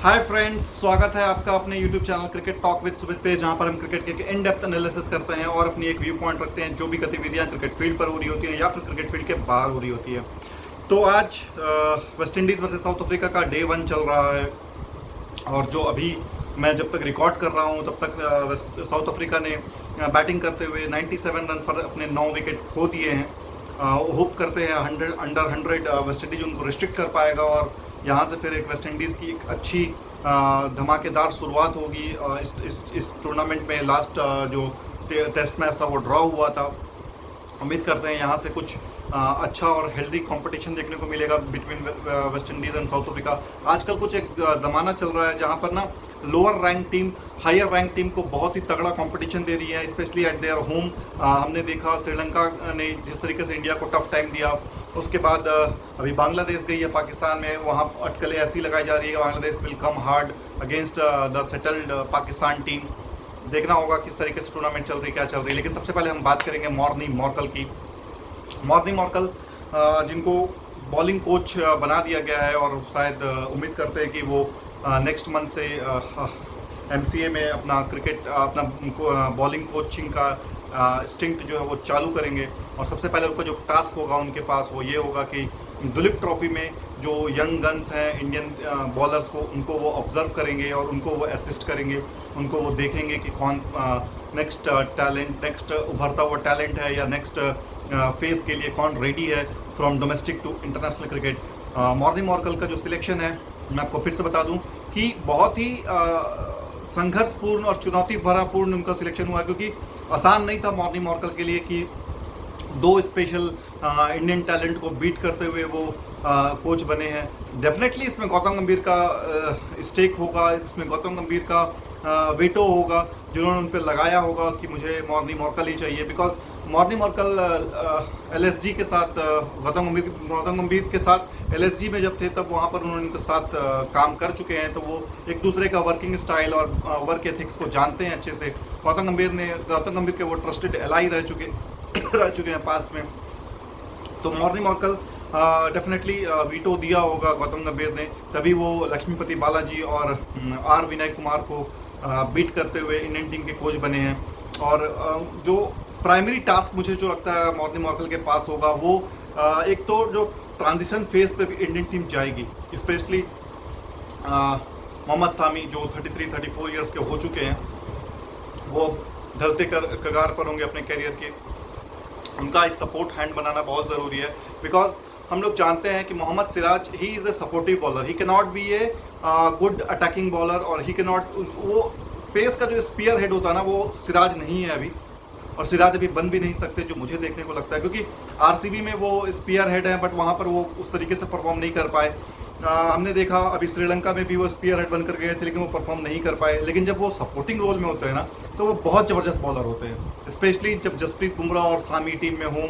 Hi friends, स्वागत है आपका अपने YouTube channel cricket talk with Sumit पे, जहां पर हम क्रिकेट के इन डेप्थ एनालिसिस करते हैं और अपनी एक व्यू पॉइंट रखते हैं जो भी गतिविधियां क्रिकेट फील्ड पर हो रही होती हैं या फिर क्रिकेट फील्ड के बाहर हो रही होती है। तो आज West Indies versus south Africa का डे 1 चल रहा है और जो अभी मैं जब तक रिकॉर्ड कर रहा हूं तब तक साउथ अफ्रीका ने बैटिंग करते हुए 97 रन पर अपने 9 विकेट खो दिए हैं। होप करते हैं अंडर 100 वेस्ट इंडीज़ उनको रिस्ट्रिक्ट कर पाएगा और यहाँ से फिर एक वेस्ट इंडीज़ की एक अच्छी धमाकेदार शुरुआत होगी। इस टूर्नामेंट में लास्ट जो टेस्ट मैच था वो ड्रॉ हुआ था। उम्मीद करते हैं यहाँ से कुछ अच्छा और हेल्दी कंपटीशन देखने को मिलेगा between West Indies and south Africa. आजकल कुछ एक ज़माना चल रहा है जहाँ पर ना lower rank team hire rank team को बहुत ही तगड़ा कंपटीशन दे रही है, स्पेशली एट देयर होम। हमने देखा श्रीलंका ने जिस तरीके से इंडिया को टफ टाइम दिया, उसके बाद अभी बांग्लादेश गई है पाकिस्तान में, वहाँ अटकलें ऐसी लगाई जा रही है कि Bangladesh will come hard against the settled Pakistan team. देखना होगा किस तरीके से टूर्नामेंट चल रही, क्या चल रही है। लेकिन सबसे पहले हम बात करेंगे मॉर्नी मॉर्कल की। मॉर्नी मॉर्कल जिनको बॉलिंग कोच बना दिया गया है और शायद उम्मीद करते हैं कि वो नेक्स्ट मंथ से MCA में अपना बॉलिंग कोचिंग का स्टिंट जो है वो चालू करेंगे। और सबसे पहले उनका जो टास्क होगा उनके पास वो ये होगा कि दुलीप ट्रॉफी में जो यंग गन्स हैं इंडियन बॉलर्स को, उनको वो ऑब्जर्व करेंगे और उनको वो असिस्ट करेंगे, उनको वो देखेंगे कि कौन नेक्स्ट उभरता हुआ टैलेंट है या नेक्स्ट फेज के लिए कौन रेडी है from domestic to international cricket. Morne Morkel का जो सिलेक्शन है मैं आपको फिर से बता दूं कि बहुत ही संघर्षपूर्ण और चुनौती भरापूर्ण उनका सिलेक्शन हुआ, क्योंकि आसान नहीं था मॉर्नी मॉर्कल के लिए कि दो स्पेशल इंडियन टैलेंट को बीट करते हुए वो कोच बने हैं। डेफिनेटली इसमें गौतम गंभीर का स्टेक होगा, इसमें गौतम गंभीर का वेटो होगा जिन्होंने उन पर लगाया होगा कि मुझे मॉर्नी मॉर्कल ही चाहिए। बिकॉज मॉर्नी मॉर्कल LSG के साथ गौतम गंभीर के साथ LSG में जब थे तब वहाँ पर उन्होंने उनके साथ काम कर चुके हैं, तो वो एक दूसरे का वर्किंग स्टाइल और वर्क एथिक्स को जानते हैं अच्छे से। गौतम गंभीर के वो ट्रस्टेड एलाई रह चुके हैं पास्ट में। तो मॉर्नी मॉर्कल डेफिनेटली वीटो दिया होगा गौतम गंभीर ने, तभी वो लक्ष्मीपति बालाजी और R विनय कुमार को बीट करते हुए इंडियन टीम के कोच बने हैं। और जो प्राइमरी टास्क मुझे जो लगता है मॉर्नी मॉर्कल के पास होगा वो एक तो जो ट्रांजिशन फेज पे भी इंडियन टीम जाएगी, स्पेशली मोहम्मद सामी जो 33-34 ईयर्स के हो चुके हैं, वो ढलते कगार पर होंगे अपने कैरियर के। उनका एक सपोर्ट हैंड बनाना बहुत ज़रूरी है। बिकॉज हम लोग जानते हैं कि Mohammed Siraj he is a supportive bowler, he can not be a good attacking bowler और ही कैन नॉट, वो पेस का जो स्पीयर हेड होता है ना वो सिराज नहीं है अभी, और सिराज अभी बन भी नहीं सकते जो मुझे देखने को लगता है, क्योंकि RCB में वो स्पीयर हेड है बट वहाँ पर वो उस तरीके से परफॉर्म नहीं कर पाए। हमने देखा अभी श्रीलंका में भी वो स्पीयर हेड बनकर गए थे लेकिन वो परफॉर्म नहीं कर पाए। लेकिन जब वो सपोर्टिंग रोल में होते हैं ना तो वो बहुत ज़बरदस्त बॉलर होते हैं, स्पेशली जब जसप्रीत बुमराह और सामी टीम में हों,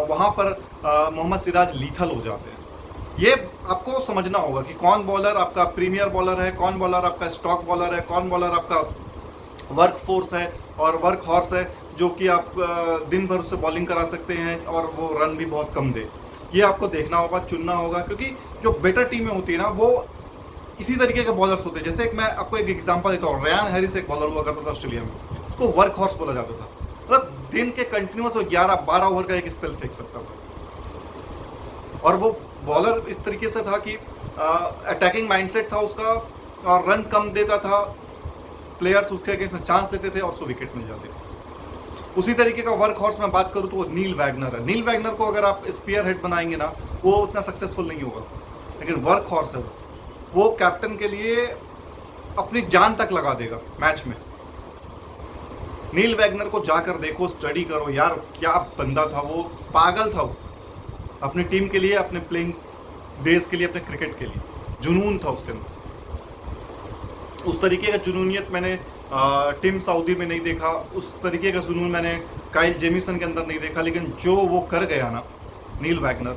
वहाँ पर मोहम्मद सिराज लीथल हो जाते हैं। ये आपको समझना होगा कि कौन बॉलर आपका प्रीमियर बॉलर है, कौन बॉलर आपका स्टॉक बॉलर है, कौन बॉलर आपका वर्क फोर्स है और वर्क हॉर्स है जो कि आप दिन भर उससे बॉलिंग करा सकते हैं और वो रन भी बहुत कम दे। ये आपको देखना होगा, चुनना होगा, क्योंकि जो बेटर टीमें होती है ना वो इसी तरीके के बॉलर्स होते हैं। जैसे मैं आपको एक एग्जांपल देता हूँ, रेयान हैरिस एक बॉलर हुआ करता था ऑस्ट्रेलिया में, उसको वर्क हॉर्स बोला जाता था। मतलब दिन के कंटिन्यूस वो 11-12 ओवर का एक स्पेल फेंक सकता था और वो बॉलर इस तरीके से था कि अटैकिंग माइंडसेट था उसका और रन कम देता था, प्लेयर्स उसके अगेंस्ट चांस देते थे और उसको विकेट मिल जाते थे। उसी तरीके का वर्क हॉर्स में बात करूँ तो वो नील वैगनर है। नील वैगनर को अगर आप स्पीयर हेड बनाएंगे ना वो उतना सक्सेसफुल नहीं होगा, लेकिन वर्क हॉर्स है वो कैप्टन के लिए अपनी जान तक लगा देगा मैच में। नील वैगनर को जाकर देखो, स्टडी करो यार, क्या बंदा था वो, पागल था वो अपनी टीम के लिए, अपने प्लेइंग बेस के लिए, अपने क्रिकेट के लिए। जुनून था उसके अंदर। उस तरीके का जुनूनियत मैंने टीम सऊदी में नहीं देखा, उस तरीके का जुनून मैंने काइल जेमिसन के अंदर नहीं देखा। लेकिन जो वो कर गया ना नील वैगनर,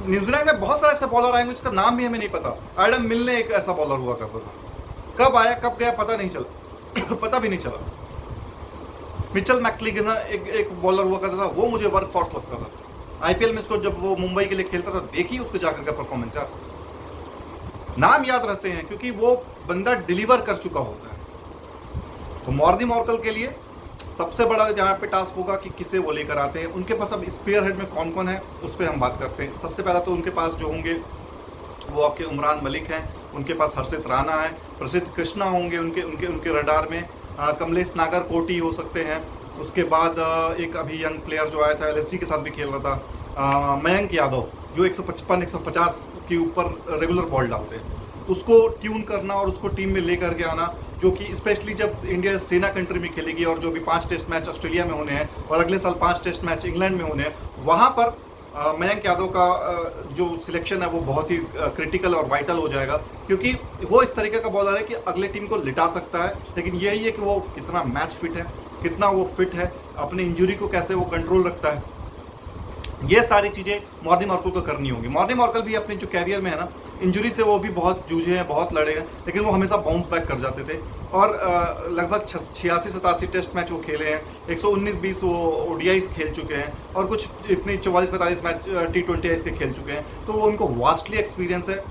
न्यूजीलैंड में बहुत सारे ऐसे बॉलर आए जिसका नाम भी हमें नहीं पता। एडम मिलने एक ऐसा बॉलर हुआ करता था, कब आया कब गया पता भी नहीं चला। मिचेल मैक्लिगन एक बॉलर हुआ करता था, वो मुझे वर्क फॉर्स लगता था। IPL में इसको जब वो मुंबई के लिए खेलता था, देखिए उसको जाकर का परफॉर्मेंस यार, नाम याद रहते हैं क्योंकि वो बंदा डिलीवर कर चुका होता है। तो मॉर्नी मॉर्कल के लिए सबसे बड़ा यहाँ पे टास्क होगा कि किसे वो लेकर आते हैं। उनके पास अब स्पेयर हेड में कौन कौन है उस पर हम बात करते हैं। सबसे पहला तो उनके पास जो होंगे वो आपके उमरान मलिक हैं, उनके पास हर्षित राणा है, प्रसिद्ध कृष्णा होंगे उनके उनके उनके रडार में, कमलेश नागरकोटी हो सकते हैं। उसके बाद एक अभी यंग प्लेयर जो आया था एलएससी के साथ भी खेल रहा था, मयंक यादव, जो 155 150 के ऊपर रेगुलर बॉल डालते हैं, उसको ट्यून करना और उसको टीम में लेकर के आना, जो कि स्पेशली जब इंडिया सेना कंट्री में खेलेगी और जो भी 5 टेस्ट मैच ऑस्ट्रेलिया में होने हैं और अगले साल 5 टेस्ट मैच इंग्लैंड में होने हैं, वहाँ पर मयंक यादव का जो सिलेक्शन है वो बहुत ही क्रिटिकल और वाइटल हो जाएगा, क्योंकि वो इस तरीके का बॉलर है कि अगले टीम को लिटा सकता है। लेकिन यही है कि वो कितना मैच फिट है, कितना वो फिट है, अपनी इंजरी को कैसे वो कंट्रोल रखता है, ये सारी चीज़ें मॉर्नी मॉर्कल को करनी होंगी। मॉर्नी मॉर्कल भी अपने जो कैरियर में है ना, इंजरी से वो भी बहुत जूझे हैं, बहुत लड़े हैं, लेकिन वो हमेशा बाउंस बैक कर जाते थे और लगभग 86-87 टेस्ट मैच वो खेले हैं, 119-20 वो ओडीआईस खेल चुके हैं और कुछ इतनी 44-45 मैच T20 के खेल चुके हैं। तो वो उनको वास्टली एक्सपीरियंस है,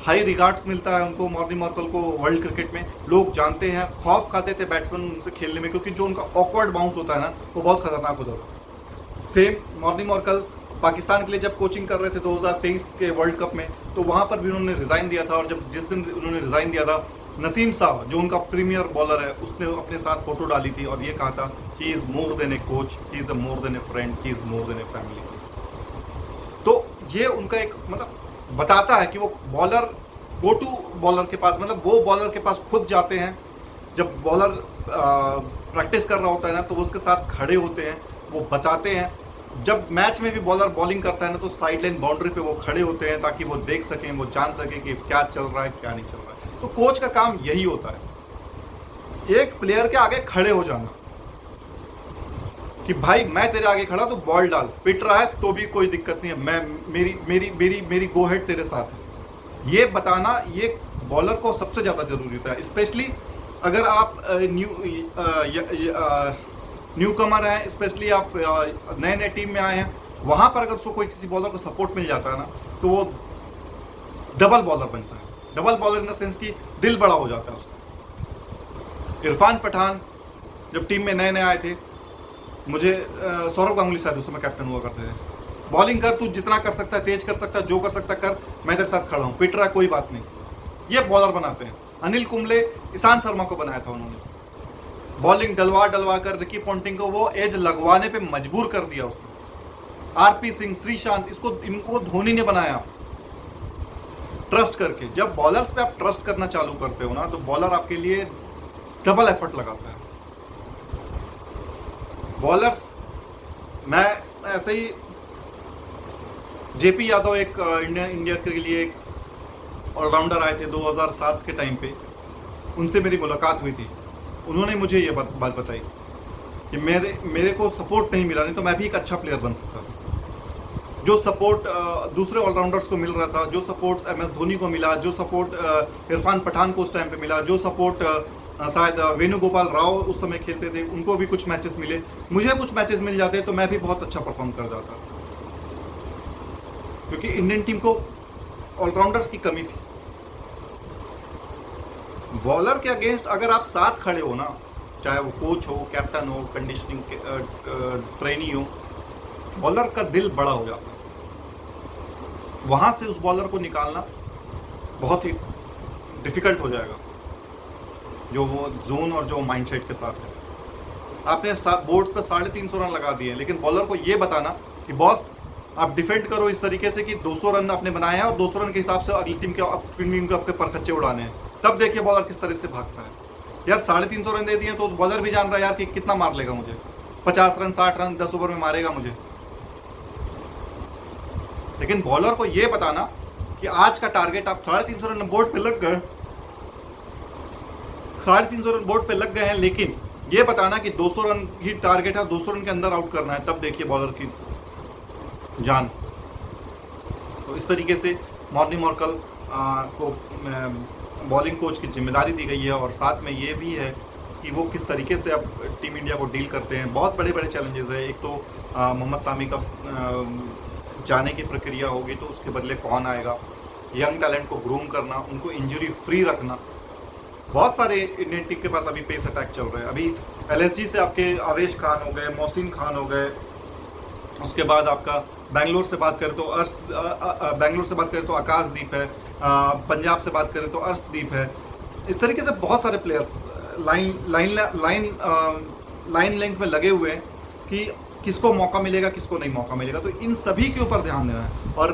हाई रिगार्ड्स मिलता है उनको, मॉर्नी मॉर्कल को वर्ल्ड क्रिकेट में लोग जानते हैं। खौफ खाते थे बैट्समैन उनसे खेलने में, क्योंकि जो उनका ऑकवर्ड बाउंस होता है ना, वो बहुत खतरनाक होता है। सेम मॉर्नी मॉर्कल पाकिस्तान के लिए जब कोचिंग कर रहे थे 2023 के वर्ल्ड कप में, तो वहाँ पर भी उन्होंने रिज़ाइन दिया था। और जब जिस दिन उन्होंने रिज़ाइन दिया था, नसीम साहब जो उनका प्रीमियर बॉलर है, उसने अपने साथ फोटो डाली थी और ये कहा था, he is more than A coach, he is more than A friend, he is more than a family. तो ये उनका एक मतलब बताता है कि वो बॉलर गो टू बॉलर के पास, मतलब वो बॉलर के पास खुद जाते हैं। जब बॉलर प्रैक्टिस कर रहा होता है ना, तो वो उसके साथ खड़े होते हैं, वो बताते हैं। जब मैच में भी बॉलर बॉलिंग करता है ना, तो साइड लाइन बाउंड्री पे वो खड़े होते हैं ताकि वो देख सकें, वो जान सकें कि क्या चल रहा है क्या नहीं चल रहा है। तो कोच का काम यही होता है, एक प्लेयर के आगे खड़े हो जाना कि भाई मैं तेरे आगे खड़ा, तो बॉल डाल, पिट रहा है तो भी कोई दिक्कत नहीं है, मैं मेरी मेरी मेरी मेरी गो हेड तेरे साथ है। ये बताना ये बॉलर को सबसे ज़्यादा जरूरी होता है, स्पेशली अगर आप न्यू कमर हैं, स्पेशली आप नए नए टीम में आए हैं। वहाँ पर अगर उसको कोई किसी बॉलर को सपोर्ट मिल जाता है ना, तो वो डबल बॉलर बनता है। Double bowler in the sense कि दिल बड़ा हो जाता है उसका। इरफान पठान जब टीम में नए नए आए थे, मुझे सौरभ गांगुली शायद उस समय कैप्टन हुआ करते थे, बॉलिंग कर, तू जितना कर सकता है, तेज कर सकता है, जो कर सकता है कर, मैं तेरे साथ खड़ा हूँ, पिट रहा है कोई बात नहीं। ये बॉलर बनाते हैं। अनिल कुंबले, ईशांत शर्मा को बनाया था उन्होंने, बॉलिंग डलवा डलवा कर रिकी पॉन्टिंग को वो एज लगवाने पे मजबूर कर दिया उसने। आरपी सिंह, श्रीशांत, इनको धोनी ने बनाया ट्रस्ट करके। जब बॉलर्स पे आप ट्रस्ट करना चालू करते हो ना, तो बॉलर आपके लिए डबल एफर्ट लगाता है। बॉलर्स, मैं ऐसे ही जेपी यादव एक इंडिया के लिए एक ऑलराउंडर आए थे 2007 के टाइम पे, उनसे मेरी मुलाकात हुई थी। उन्होंने मुझे ये बात बताई कि मेरे को सपोर्ट नहीं मिला, नहीं तो मैं भी एक अच्छा प्लेयर बन सकता था। जो सपोर्ट दूसरे ऑलराउंडर्स को मिल रहा था, जो सपोर्ट MS धोनी को मिला, जो सपोर्ट इरफान पठान को उस टाइम पे मिला, जो सपोर्ट शायद वेणुगोपाल राव उस समय खेलते थे, उनको भी कुछ मैचेस मिले, मुझे कुछ मैचेस मिल जाते तो मैं भी बहुत अच्छा परफॉर्म कर जाता, क्योंकि इंडियन टीम को ऑलराउंडर्स की कमी थी। बॉलर के अगेंस्ट अगर आप साथ खड़े हो ना, चाहे वो कोच हो, कैप्टन हो, कंडीशनिंग ट्रेनी हो, बॉलर का दिल बड़ा हो जाता है। वहां से उस बॉलर को निकालना बहुत ही डिफिकल्ट हो जाएगा, जो वो जोन और जो माइंडसेट के साथ है। आपने बोर्ड पर 350 रन लगा दिए, लेकिन बॉलर को ये बताना कि बॉस आप डिफेंड करो इस तरीके से कि 200 रन आपने बनाए हैं और 200 रन के हिसाब से अगली टीम के आपके परखच्चे उड़ाने हैं। तब देखिए बॉलर किस तरह से भागता है। यार 350 रन दे दिए तो बॉलर भी जान रहा है यार कि कितना मार लेगा मुझे, 50 रन 60 रन 10 ओवर में मारेगा मुझे। लेकिन बॉलर को यह बताना कि आज का टारगेट, आप 350 रन बोर्ड पे लग गए, 350 रन बोर्ड पे लग गए हैं, लेकिन ये बताना कि 200 रन ही टारगेट है, 200 रन के अंदर आउट करना है। तब देखिए बॉलर की जान। तो इस तरीके से मॉर्नी मॉर्कल को बॉलिंग कोच की जिम्मेदारी दी गई है, और साथ में ये भी है कि वो किस तरीके से अब टीम इंडिया को डील करते हैं। बहुत बड़े बड़े चैलेंजेस है। एक तो मोहम्मद सामी का जाने की प्रक्रिया होगी, तो उसके बदले कौन आएगा। यंग टैलेंट को ग्रूम करना, उनको इंजरी फ्री रखना। बहुत सारे इंडियन टीम के पास अभी पेस अटैक चल रहे हैं। अभी LSG से आपके आवेश खान हो गए, मोहसिन खान हो गए, उसके बाद आपका बेंगलोर से बात करें तो आकाशदीप है, पंजाब से बात करें तो अर्शदीप है। इस तरीके से बहुत सारे प्लेयर्स लाइन लेंथ में लगे हुए हैं कि किसको मौका मिलेगा, किसको नहीं मौका मिलेगा। तो इन सभी के ऊपर ध्यान देना है। और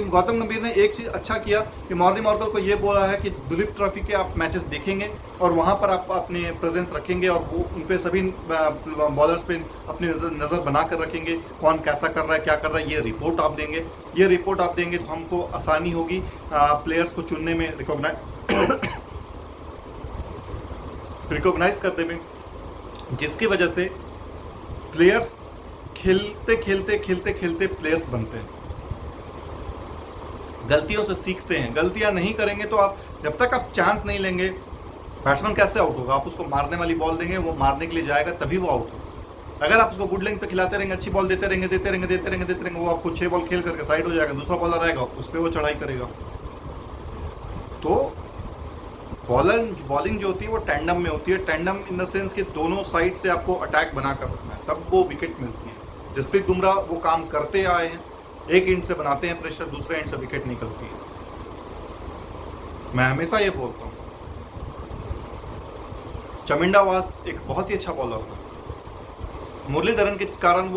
गौतम गंभीर ने एक चीज़ अच्छा किया कि मॉर्निंग मॉर्कल को ये बोला है कि दुलीप ट्रॉफी के आप मैचेस देखेंगे और वहाँ पर आप अपने प्रेजेंस रखेंगे और वो उन पे सभी बॉलर्स पे अपनी नज़र बना कर रखेंगे, कौन कैसा कर रहा है, क्या कर रहा है, ये रिपोर्ट आप देंगे। ये रिपोर्ट आप देंगे तो हमको आसानी होगी प्लेयर्स को चुनने में, रिकॉग्नाइज करने में, जिसकी वजह से प्लेयर्स खेलते खेलते प्लेयर्स बनते हैं, गलतियों से सीखते हैं। गलतियां नहीं करेंगे तो आप जब तक आप चांस नहीं लेंगे, बैट्समैन कैसे आउट होगा? आप उसको मारने वाली बॉल देंगे, वो मारने के लिए जाएगा तभी वो आउट होगा। अगर आप उसको गुड लेंथ पे खिलाते रहेंगे, अच्छी बॉल देते रहेंगे, वो आपको 6 बॉल खेल करके साइड हो जाएगा, दूसरा बॉलर आएगा उस पर वो चढ़ाई करेगा। तो बॉलिंग जो होती है वो टैंडम में होती है। टैंडम इन द सेंस कि दोनों साइड से आपको अटैक बना कर रखना है, तब वो विकेट मिलती है। जसप्रीत बुमराह वो काम करते आए हैं, एक एंड से बनाते हैं प्रेशर, दूसरे एंड से विकेट निकलती है। मैं हमेशा ये बोलता हूँ, चमिंडा वास एक बहुत ही अच्छा बॉलर था। मुरलीधरन के कारण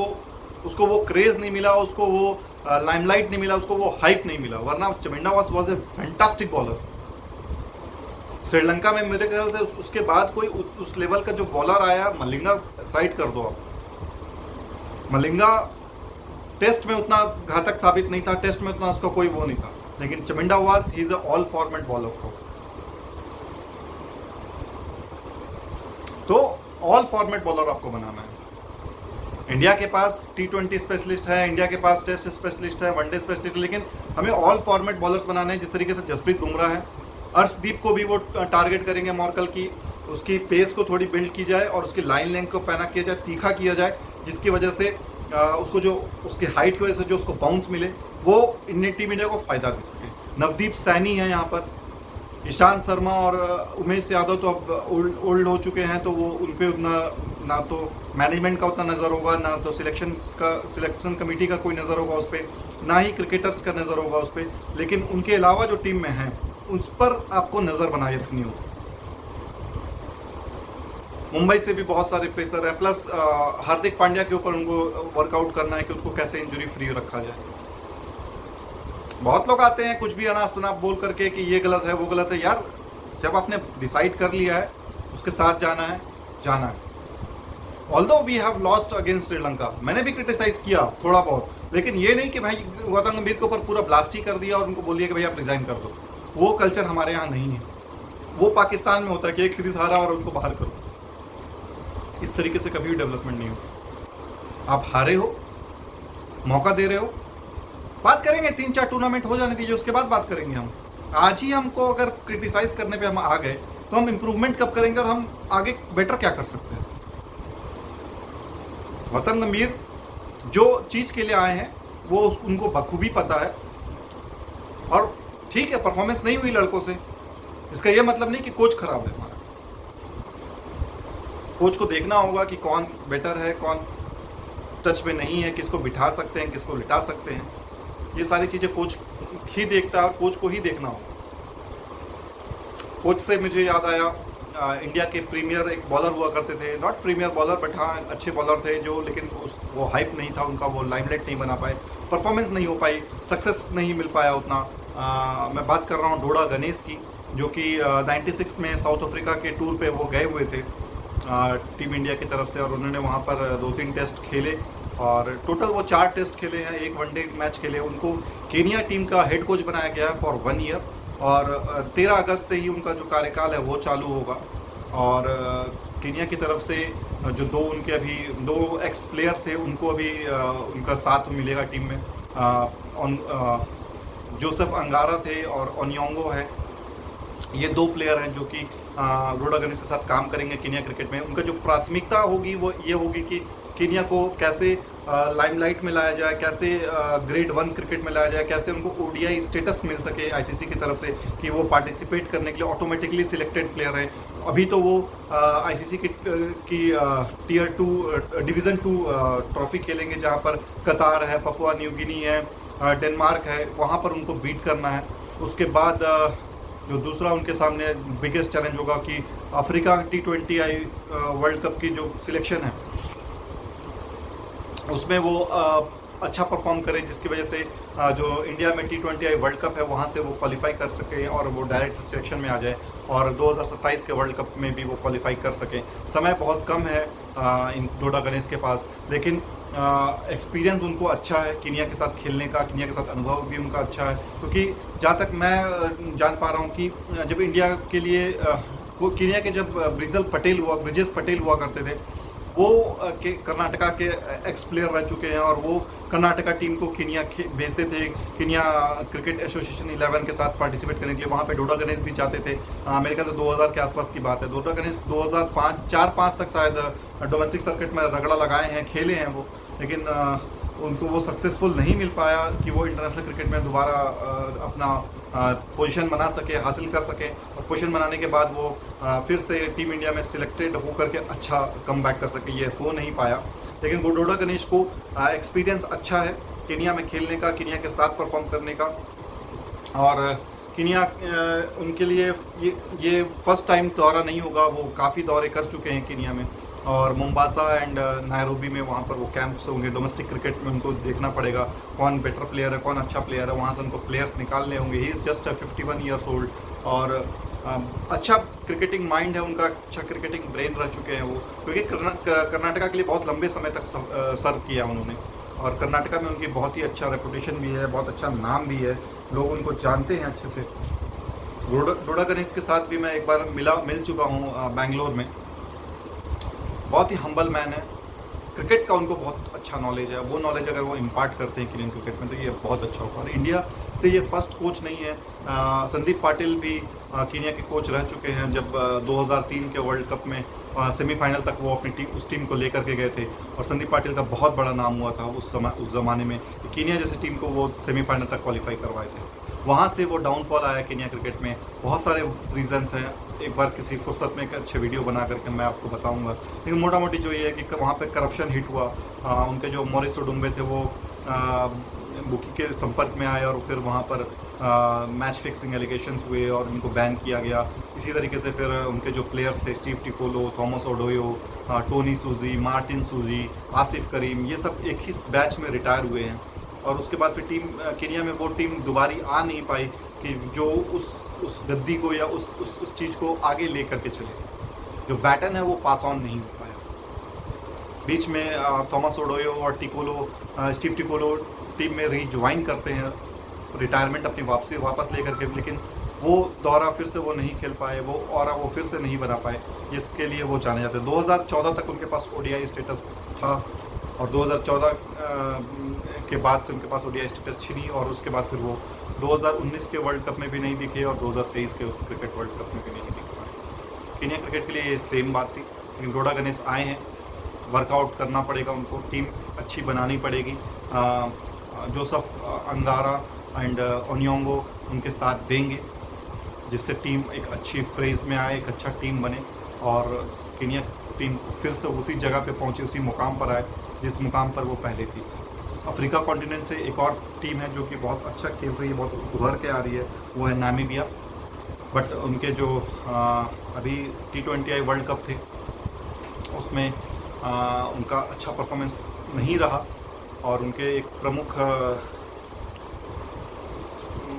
उसको वो क्रेज नहीं मिला, उसको वो लाइमलाइट नहीं मिला, उसको वो हाइप नहीं मिला, वरना चमिंडा वास was a fantastic bowler. Sri Lanka में मेरे ख्याल से उसके बाद कोई उस लेवल का जो बॉलर आया, मलिंगा साइड कर दो आप, मलिंगा टेस्ट में उतना घातक साबित नहीं था, टेस्ट में उतना उसका कोई वो नहीं था, लेकिन चमिंडा वास he is a all format bowler था। तो ऑल फॉर्मेट बॉलर आपको बनाना है। इंडिया के पास T20 स्पेशलिस्ट है, इंडिया के पास टेस्ट स्पेशलिस्ट है, वनडे स्पेशलिस्ट है, लेकिन हमें ऑल फॉर्मेट बॉलर्स बनाने हैं। जिस तरीके से जसप्रीत बुमराह है, अर्शदीप को भी वो टारगेट करेंगे मॉर्कल की, उसकी पेस को थोड़ी बिल्ड की जाए और उसकी लाइन लेंथ को पैना किया जाए, तीखा किया जाए, जिसकी वजह से उसको जो उसकी हाइट की वजह से जो उसको बाउंस मिले, वो इंडियन टीम इंडिया को फ़ायदा दे सके। नवदीप सैनी है यहाँ पर, ईशांत शर्मा और उमेश यादव तो अब ओल्ड हो चुके हैं, तो वो उन पर उतना ना तो मैनेजमेंट का उतना नज़र होगा, ना तो सिलेक्शन कमेटी का कोई नज़र होगा उस पर, ना ही क्रिकेटर्स का नज़र होगा उस पर, लेकिन उनके अलावा जो टीम में हैं उस पर आपको नज़र बनाए रखनी होगी। मुंबई से भी बहुत सारे पेसर हैं, प्लस हार्दिक पांड्या के ऊपर उनको वर्कआउट करना है कि उसको कैसे इंजरी फ्री रखा जाए। बहुत लोग आते हैं कुछ भी अनाप शनाप बोल करके कि ये गलत है, वो गलत है। यार, जब आपने डिसाइड कर लिया है उसके साथ जाना है। Although we have lost against Sri Lanka, मैंने भी क्रिटिसाइज किया थोड़ा बहुत, लेकिन ये नहीं कि भाई गौतम गंभीर के ऊपर पूरा ब्लास्ट ही कर दिया और उनको बोलिए कि भाई आप रिजाइन कर दो। वो कल्चर हमारे यहाँ नहीं है। वो पाकिस्तान में होता है कि एक सीरीज हारा और उनको बाहर करो। इस तरीके से कभी भी डेवलपमेंट नहीं होती। आप हारे हो, मौका दे रहे हो, बात करेंगे, 3-4 टूर्नामेंट हो जाने दीजिए, उसके बाद बात करेंगे हम। आज ही हमको अगर क्रिटिसाइज करने पे हम आ गए तो हम इम्प्रूवमेंट कब करेंगे और हम आगे बेटर क्या कर सकते हैं। गौतम गंभीर जो चीज़ के लिए आए हैं वो उनको बखूबी पता है, और ठीक है परफॉर्मेंस नहीं हुई लड़कों से, इसका ये मतलब नहीं कि कोच खराब है। हमारा कोच को देखना होगा कि कौन बेटर है, कौन टच में नहीं है, किसको बिठा सकते हैं, किसको लिटा सकते हैं। ये सारी चीज़ें कोच ही देखता है और कोच को ही देखना होगा। कोच से मुझे याद आया, इंडिया के प्रीमियर एक बॉलर हुआ करते थे, नॉट प्रीमियर बॉलर बट हाँ अच्छे बॉलर थे जो, लेकिन वो हाइप नहीं था उनका, वो लाइमलाइट नहीं बना पाए, परफॉर्मेंस नहीं हो पाई, सक्सेस नहीं मिल पाया उतना। मैं बात कर रहा हूँ डोडा गणेश की, जो कि 96 में साउथ अफ्रीका के टूर पे वो गए हुए थे टीम इंडिया की तरफ से, और उन्होंने वहाँ पर 2-3 टेस्ट खेले और टोटल वो 4 टेस्ट खेले हैं, 1 वनडे मैच खेले। उनको केनिया टीम का हेड कोच बनाया गया है फॉर 1 ईयर, और 13 अगस्त से ही उनका जो कार्यकाल है वो चालू होगा। और केनिया की तरफ से जो उनके अभी 2 एक्स प्लेयर्स थे उनको अभी उनका साथ मिलेगा टीम में। जोसेफ अंगारा थे और ओनियोंगो है, ये 2 प्लेयर हैं जो कि डोडा गणेश के साथ काम करेंगे केनिया क्रिकेट में। उनका जो प्राथमिकता होगी वो ये होगी कि केनिया को कैसे लाइमलाइट में लाया जाए, कैसे ग्रेड 1 क्रिकेट में लाया जाए, कैसे उनको ओडीआई स्टेटस मिल सके आईसीसी की तरफ से कि वो पार्टिसिपेट करने के लिए ऑटोमेटिकली सिलेक्टेड प्लेयर हैं। अभी तो वो आईसीसी की टियर 2 डिवीज़न 2 ट्रॉफी खेलेंगे, जहाँ पर कतार है, पपुआ न्यू गिनी है, डेनमार्क है, वहाँ पर उनको बीट करना है। उसके बाद जो दूसरा उनके सामने बिगेस्ट चैलेंज होगा कि अफ्रीका T20I वर्ल्ड कप की जो सिलेक्शन है उसमें वो अच्छा परफॉर्म करें, जिसकी वजह से जो इंडिया में T20I वर्ल्ड कप है वहाँ से वो क्वालिफाई कर सकें और वो डायरेक्ट सिलेक्शन में आ जाए, और 2027 के वर्ल्ड कप में भी वो क्वालिफाई कर सकें। समय बहुत कम है इन डोडा गणेश के पास, लेकिन एक्सपीरियंस उनको अच्छा है कीनिया के साथ खेलने का, कीनिया के साथ अनुभव भी उनका अच्छा है। क्योंकि जहाँ तक मैं जान पा रहा हूँ कि जब इंडिया के लिए कीनिया के जब ब्रिजेश पटेल हुआ करते थे, वो कर्नाटका के एक्स प्लेयर रह चुके हैं, और वो कर्नाटका टीम को कीनिया भेजते थे, कीनिया क्रिकेट एसोसिएशन 11 के साथ पार्टिसिपेट करने के लिए। वहाँ पे डोडा गणेश भी जाते थे। मेरे ख्याल से 2000 के आसपास की बात है। डोडा गणेश 2004-5 तक शायद डोमेस्टिक सर्किट में रगड़ा लगाए हैं, खेले हैं वो, लेकिन उनको वो सक्सेसफुल नहीं मिल पाया कि वो इंटरनेशनल क्रिकेट में दोबारा अपना पोजीशन बना सके, हासिल कर सके, और पोजीशन बनाने के बाद वो फिर से टीम इंडिया में सिलेक्टेड होकर के अच्छा कमबैक कर सके। ये हो नहीं पाया, लेकिन वो डोडा गणेश को एक्सपीरियंस अच्छा है कीनिया में खेलने का, कीनिया के साथ परफॉर्म करने का। और कीनिया उनके लिए ये फर्स्ट टाइम दौरा नहीं होगा, वो काफ़ी दौरे कर चुके हैं कीनिया में, और मोम्बासा एंड नायरोबी में वहाँ पर वो कैंप्स होंगे। डोमेस्टिक क्रिकेट में उनको देखना पड़ेगा कौन बेटर प्लेयर है, कौन अच्छा प्लेयर है, वहाँ से उनको प्लेयर्स निकालने होंगे। He is just 51 years old, और अच्छा क्रिकेटिंग माइंड है उनका, अच्छा क्रिकेटिंग ब्रेन रह चुके हैं वो, क्योंकि कर्नाटका के लिए बहुत लंबे समय तक सर्व किया उन्होंने, और कर्नाटका में उनकी बहुत ही अच्छा रेपुटेशन भी है, बहुत अच्छा नाम भी है, लोग उनको जानते हैं अच्छे से। डोडा गणेश के साथ भी मैं एक बार मिल चुका हूँ बैंगलोर में। बहुत ही हम्बल मैन है, क्रिकेट का उनको बहुत अच्छा नॉलेज है। वो नॉलेज अगर वो इम्पार्ट करते हैं इंडियन क्रिकेट में तो ये बहुत अच्छा होगा। और इंडिया से ये फर्स्ट कोच नहीं है, संदीप पाटिल भी कीनिया के कोच रह चुके हैं। जब 2003 के वर्ल्ड कप में सेमीफाइनल तक वो अपनी उस टीम को लेकर के गए थे, और संदीप पाटिल का बहुत बड़ा नाम हुआ था उस ज़माने में, कीनिया जैसी टीम को वो सेमीफाइनल तक क्वालिफाई करवाए थे। वहाँ से वो डाउनफॉल आया कीनिया क्रिकेट में। बहुत सारे रीजंस हैं, एक बार किसी फुर्सत में एक अच्छे वीडियो बना करके मैं आपको बताऊंगा, लेकिन मोटा मोटी जो ये है कि वहाँ पे करप्शन हिट हुआ। उनके जो मॉरिस ओडुम्बे थे वो बुकी के संपर्क में आए, और फिर वहाँ पर मैच फिक्सिंग एलिगेशंस हुए और उनको बैन किया गया। इसी तरीके से फिर उनके जो प्लेयर्स थे, स्टीव टिकोलो, थॉमस ओडोयो, टोनी सूजी, मार्टिन सूजी, आसिफ करीम, ये सब एक ही बैच में रिटायर हुए हैं। और उसके बाद फिर टीम कीनिया में वो टीम दोबारी आ नहीं पाई कि जो उस गद्दी को या उस चीज़ को आगे ले करके चले। जो बैटन है वो पास ऑन नहीं हो पाया। बीच में थॉमस ओडोयो और स्टीव टिकोलो टीम में रीज्वाइन करते हैं, रिटायरमेंट अपनी वापस लेकर के, लेकिन वो दौरा फिर से वो नहीं खेल पाए, वो फिर से नहीं बना पाए, जिसके लिए वो जाने जाते हैं। 2014 तक उनके पास ओडीआई स्टेटस था, और 2014 के बाद से उनके पास ओडीआई स्टेटस छिनी, और उसके बाद फिर वो 2019 के वर्ल्ड कप में भी नहीं दिखे, और 2023 के क्रिकेट वर्ल्ड कप में भी नहीं दिख पाए। कीनिया क्रिकेट के लिए ये सेम बात थी, लेकिन डोडा गणेश आए हैं, वर्कआउट करना पड़ेगा उनको, टीम अच्छी बनानी पड़ेगी। जोसेफ अंगारा एंड ओनियोंगो उनके साथ देंगे, जिससे टीम एक अच्छी फ्रेज में आए, एक अच्छा टीम बने, और कीनिया टीम फिर से उसी जगह पे पहुंचे, उसी मुकाम पर आए जिस मुकाम पर वो पहले थी। अफ्रीका कॉन्टिनेंट से एक और टीम है जो कि बहुत अच्छा खेल रही है, बहुत उभर के आ रही है, वो है नामीबिया। बट उनके जो अभी T20I वर्ल्ड कप थे उसमें उनका अच्छा परफॉर्मेंस नहीं रहा, और उनके एक प्रमुख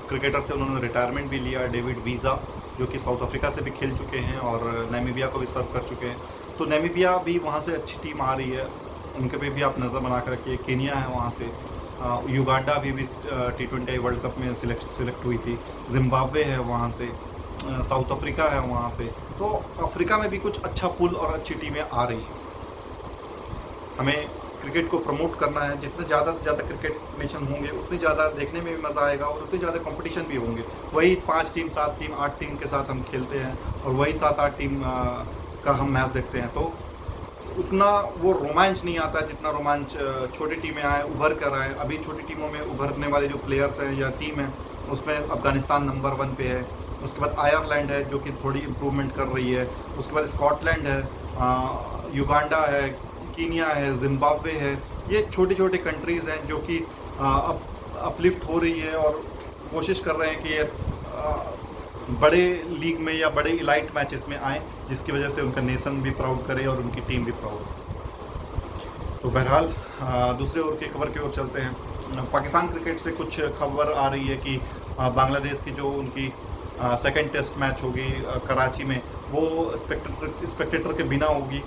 क्रिकेटर थे, उन्होंने रिटायरमेंट भी लिया, डेविड वीज़ा, जो कि साउथ अफ्रीका से भी खेल चुके हैं और नामीबिया को भी सर्व कर चुके हैं। तो नामीबिया भी वहाँ से अच्छी टीम आ रही है, उनके पे भी आप नज़र बना कर रखिए। केनिया है वहाँ से, युगांडा भी T20I वर्ल्ड कप में सिलेक्ट हुई थी, जिम्बाब्वे है वहाँ से, साउथ अफ्रीका है वहाँ से। तो अफ्रीका में भी कुछ अच्छा पुल और अच्छी टीमें आ रही हैं। हमें क्रिकेट को प्रमोट करना है, जितने ज़्यादा से ज़्यादा क्रिकेट नेशन होंगे उतनी ज़्यादा देखने में भी मज़ा आएगा, और उतनी ज़्यादा कंपटीशन भी होंगे। वही 5 टीम 7 टीम 8 टीम के साथ हम खेलते हैं, और वही 7-8 टीम का हम मैच देखते हैं। तो उतना वो रोमांच नहीं आता जितना रोमांच छोटी टीमें आए उभर कर आए। अभी छोटी टीमों में उभरने वाले जो प्लेयर्स हैं या टीम है उसमें अफगानिस्तान नंबर 1 पे है, उसके बाद आयरलैंड है जो कि थोड़ी इम्प्रूवमेंट कर रही है, उसके बाद स्कॉटलैंड है, युगांडा है, कीनिया है, जिम्बाब्वे है। ये छोटी छोटी कंट्रीज़ हैं जो कि अपलिफ्ट हो रही है और कोशिश कर रहे हैं कि ये बड़े लीग में या बड़े इलाइट मैचेस में आएँ, जिसकी वजह से उनका नेशन भी प्राउड करे और उनकी टीम भी प्राउड। तो बहरहाल दूसरे ओर की खबर की ओर चलते हैं। पाकिस्तान क्रिकेट से कुछ खबर आ रही है कि बांग्लादेश की जो उनकी सेकंड टेस्ट मैच होगी कराची में, वो स्पेक्टेटर के बिना होगी,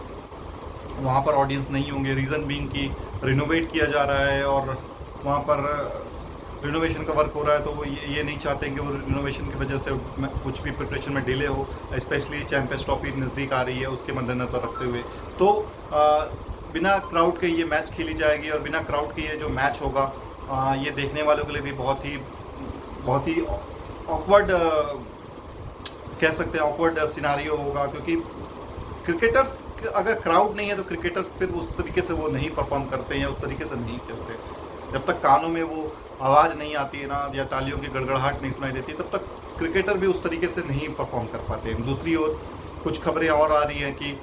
वहाँ पर ऑडियंस नहीं होंगे। रीज़न बीइंग कि रिनोवेट किया जा रहा है और वहाँ पर रिनोवेशन का वर्क हो रहा है, तो वो ये नहीं चाहते कि वो रिनोवेशन की वजह से कुछ भी प्रिपरेशन में डिले हो, स्पेशली चैंपियंस ट्रॉफी नज़दीक आ रही है उसके मद्देनज़र रखते हुए। तो बिना क्राउड के ये मैच खेली जाएगी और बिना क्राउड के ये जो मैच होगा ये देखने वालों के लिए भी बहुत ही ऑकवर्ड कह सकते हैं, ऑकवर्ड सिनारियो होगा। क्योंकि क्रिकेटर्स अगर क्राउड नहीं है तो क्रिकेटर्स फिर उस तरीके से वो नहीं परफॉर्म करते हैं या उस तरीके से नहीं खेलते। जब तक कानों में वो आवाज़ नहीं आती है ना, या तालियों की गड़गड़ाहट नहीं सुनाई देती, तब तक क्रिकेटर भी उस तरीके से नहीं परफॉर्म कर पाते हैं। दूसरी ओर कुछ खबरें और आ रही हैं कि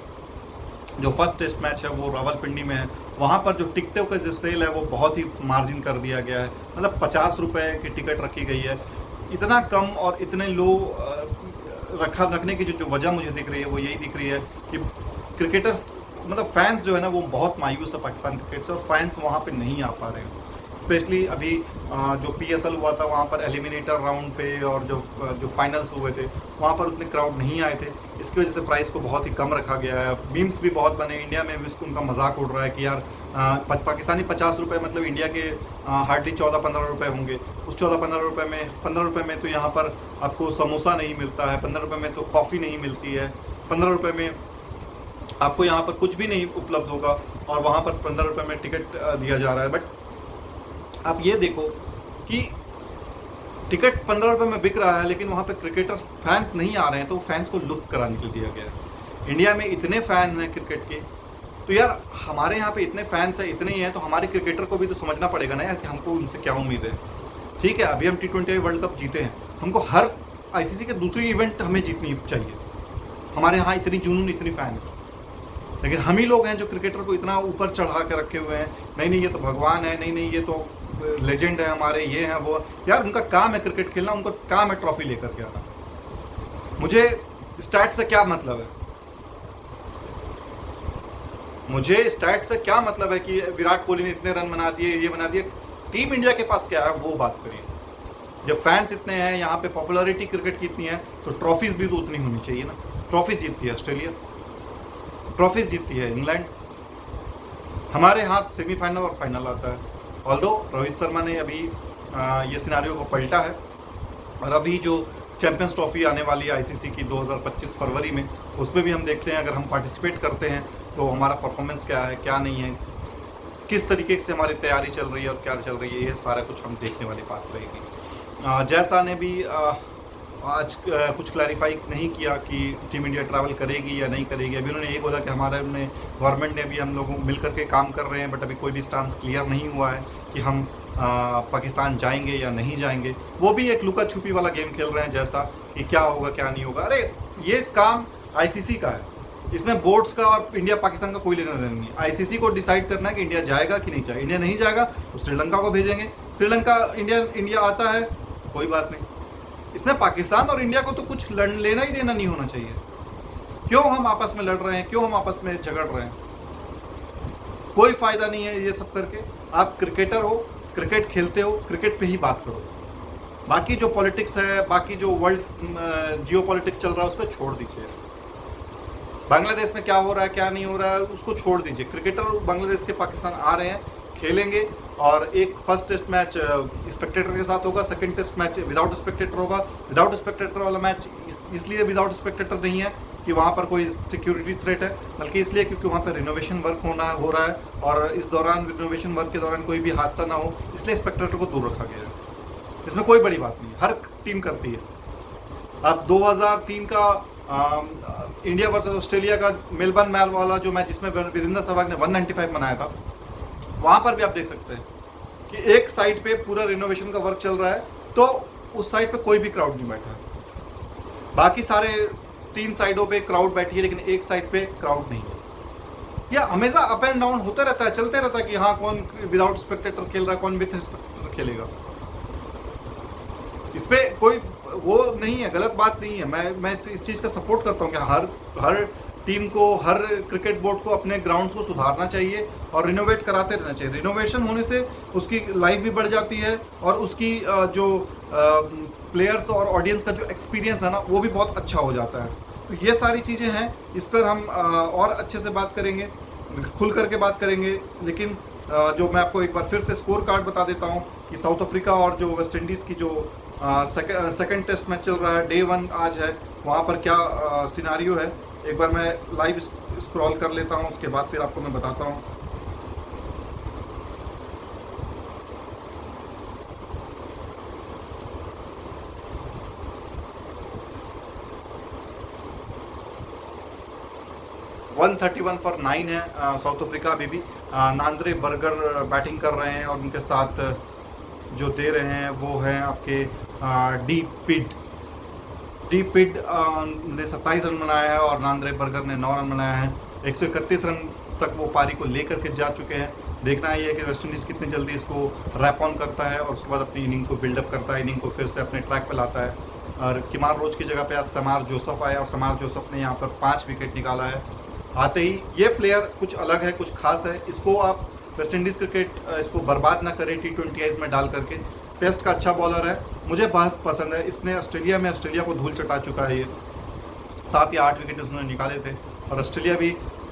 जो फर्स्ट टेस्ट मैच है वो रावलपिंडी में है, वहाँ पर जो टिकटों का जो सेल है वो बहुत ही मार्जिन कर दिया गया है। मतलब 50 रुपये की टिकट रखी गई है। इतना कम और इतने लो रखने की जो वजह मुझे दिख रही है वो यही दिख रही है कि क्रिकेटर्स मतलब फैंस जो है ना वो बहुत मायूस है पाकिस्तान क्रिकेट से, और फैंस वहाँ पे नहीं आ पा रहे हैं। स्पेशली अभी जो PSL हुआ था वहाँ पर एलिमिनेटर राउंड पे और जो फाइनल्स हुए थे वहाँ पर उतने क्राउड नहीं आए थे। इसकी वजह से प्राइस को बहुत ही कम रखा गया है। मीम्स भी बहुत बने, इंडिया में भी उनका मजाक उड़ रहा है कि यार पाकिस्तानी 50 रुपये मतलब इंडिया के हार्डली 14-15 रुपये होंगे। उस 14-15 रुपये में 15 रुपये में तो यहाँ पर आपको समोसा नहीं मिलता है, 15 रुपये में तो कॉफ़ी नहीं मिलती है, 15 रुपये में आपको यहाँ पर कुछ भी नहीं उपलब्ध होगा, और वहाँ पर 15 रुपये में टिकट दिया जा रहा है। बट आप ये देखो कि टिकट 15 रुपये में बिक रहा है, लेकिन वहाँ पे क्रिकेटर फैंस नहीं आ रहे हैं, तो फैंस को लुत्फ कराने के लिए दिया गया है। इंडिया में इतने फैंस हैं क्रिकेट के, तो यार हमारे यहाँ पे इतने फैंस हैं, इतने ही हैं, तो हमारे क्रिकेटर को भी तो समझना पड़ेगा ना यार कि हमको उनसे क्या उम्मीद है। ठीक है, अभी हम T20 वर्ल्ड कप जीते हैं, हमको हर ICC के दूसरी इवेंट हमें जीतनी चाहिए। हमारे यहाँ इतनी जुनून, इतनी फ़ैन है, लेकिन हम ही लोग हैं जो क्रिकेटर को इतना ऊपर चढ़ा के रखे हुए हैं। नहीं ये तो भगवान है, नहीं ये तो लेजेंड है हमारे, ये हैं वो। यार उनका काम है क्रिकेट खेलना, उनका काम है ट्रॉफी लेकर के आना। मुझे स्टैट से क्या मतलब है, मुझे स्टैट से क्या मतलब है कि विराट कोहली ने इतने रन बना दिए, ये बना दिए। टीम इंडिया के पास क्या है वो बात करिए। जब फैंस इतने हैं, यहाँ पे पॉपुलैरिटी क्रिकेट की इतनी है, तो ट्रॉफीज भी तो उतनी होनी चाहिए ना। ट्रॉफीज जीतती है ऑस्ट्रेलिया, ट्रॉफीज जीतती है इंग्लैंड, हमारे हाथ सेमीफाइनल और फाइनल आता है। ऑल्दो रोहित शर्मा ने अभी ये सिनारियो को पलटा है, और अभी जो चैंपियंस ट्रॉफी आने वाली है ICC की 2025 फरवरी में, उसमें भी हम देखते हैं अगर हम पार्टिसिपेट करते हैं तो हमारा परफॉर्मेंस क्या है, क्या नहीं है, किस तरीके से हमारी तैयारी चल रही है और क्या चल रही है, ये सारा कुछ हम देखने वाली बात रहेगी। जैसा ने भी आज कुछ क्लैरिफाई नहीं किया कि टीम इंडिया ट्रैवल करेगी या नहीं करेगी। अभी उन्होंने ये बोला कि हमारे गवर्नमेंट ने भी हम लोगों मिल करके काम कर रहे हैं, बट अभी कोई भी स्टांस क्लियर नहीं हुआ है कि हम पाकिस्तान जाएंगे या नहीं जाएंगे। वो भी एक लुका छुपी वाला गेम खेल रहे हैं, जैसा कि क्या होगा क्या नहीं होगा। अरे ये काम ICC का है, इसमें बोर्ड्स का और इंडिया पाकिस्तान का कोई लेना देना नहीं है। ICC को डिसाइड करना है कि इंडिया जाएगा कि नहीं जाएगा। इंडिया नहीं जाएगा तो श्रीलंका को भेजेंगे, श्रीलंका इंडिया आता है कोई बात नहीं। इसमें पाकिस्तान और इंडिया को तो कुछ लेना ही देना नहीं होना चाहिए। क्यों हम आपस में लड़ रहे हैं, क्यों हम आपस में झगड़ रहे हैं, कोई फायदा नहीं है ये सब करके। आप क्रिकेटर हो, क्रिकेट खेलते हो, क्रिकेट पे ही बात करो। बाकी जो पॉलिटिक्स है, बाकी जो वर्ल्ड जियो पॉलिटिक्स चल रहा है उस पर छोड़ दीजिए। बांग्लादेश में क्या हो रहा है क्या नहीं हो रहा है उसको छोड़ दीजिए। क्रिकेटर बांग्लादेश के पाकिस्तान आ रहे हैं, खेलेंगे, और एक फर्स्ट टेस्ट मैच स्पेक्टेटर के साथ होगा, second test match without spectator होगा। विदाउट स्पेक्टेटर वाला मैच इसलिए विदाउट स्पेक्टेटर नहीं है कि वहाँ पर कोई सिक्योरिटी थ्रेट है, बल्कि इसलिए क्योंकि वहाँ पर रिनोवेशन वर्क हो रहा है, और इस दौरान रिनोवेशन वर्क के दौरान कोई भी हादसा ना हो, इसलिए स्पेक्टेटर को दूर रखा गया है। इसमें कोई बड़ी बात नहीं, हर टीम करती है। अब 2003 का इंडिया वर्सेस ऑस्ट्रेलिया का मेलबर्न मैच वाला जो मैच जिसमें वीरेंद्र सहवाग ने 195 बनाया था, वहाँ पर भी आप देख सकते हैं कि एक साइड पे पूरा रिनोवेशन का वर्क चल रहा है, तो उस साइड पे कोई भी क्राउड नहीं बैठा है। बाकी सारे 3 साइडों पे क्राउड बैठी है, लेकिन एक साइड पे क्राउड नहीं है। यह हमेशा अप एंड डाउन होता रहता है, चलते रहता है कि हाँ कौन विदाउट स्पेक्टेटर खेल रहा है, कौन विद स्पेक्टेटर खेलेगा। इस पे कोई वो नहीं है, गलत बात नहीं है। मैं इस चीज़ का सपोर्ट करता हूँ कि हर टीम को, हर क्रिकेट बोर्ड को अपने ग्राउंड्स को सुधारना चाहिए और रिनोवेट कराते रहना चाहिए। रिनोवेशन होने से उसकी लाइफ भी बढ़ जाती है और उसकी जो प्लेयर्स और ऑडियंस का जो एक्सपीरियंस है ना, वो भी बहुत अच्छा हो जाता है। तो ये सारी चीज़ें हैं, इस पर हम और अच्छे से बात करेंगे, खुल करके बात करेंगे। लेकिन जो मैं आपको एक बार फिर से स्कोर कार्ड बता देता हूँ कि साउथ अफ्रीका और जो वेस्ट इंडीज़ की जो सेकेंड टेस्ट मैच चल रहा है, डे 1 आज है, वहाँ पर क्या सिनारियो है, एक बार मैं लाइव स्क्रॉल कर लेता हूँ, उसके बाद फिर आपको मैं बताता हूँ। वन 131 फॉर 9 है साउथ अफ्रीका अभी भी। नांद्रे बर्गर बैटिंग कर रहे हैं और उनके साथ जो दे रहे हैं वो हैं आपके डी पिड ने 27 रन बनाया है और नांद्रे बर्गर ने 9 रन बनाया है। 131 रन तक वो पारी को लेकर के जा चुके हैं। देखना ये है कि वेस्ट इंडीज़ कितनी जल्दी इसको रैप ऑन करता है और उसके बाद अपनी इनिंग को बिल्डअप करता है, इनिंग को फिर से अपने ट्रैक पर लाता है। और किमार रोज की जगह पे आज समार जोसफ आया और समार जोसफ ने यहाँ पर 5 विकेट निकाला है। आते ही ये प्लेयर कुछ अलग है, कुछ खास है, इसको आप वेस्ट इंडीज़ क्रिकेट इसको बर्बाद ना करें T20 में डाल करके। टेस्ट का अच्छा बॉलर है, मुझे बहुत पसंद है। इसने ऑस्ट्रेलिया को धूल चटा चुका है। ये 7 या 8 विकेट उसने निकाले थे और ऑस्ट्रेलिया भी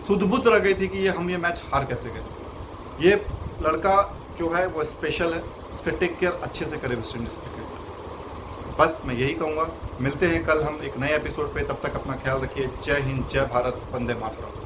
सुध-बुध रह गई थी कि हम ये मैच हार कैसे गए। ये लड़का जो है वो स्पेशल है, इसका टेक केयर अच्छे से करे वेस्ट इंडीज़ क्रिकेट। बस मैं यही कहूँगा, मिलते हैं कल हम एक नए एपिसोड पे, तब तक अपना ख्याल रखिए। जय हिंद, जय भारत, वंदे मातरम।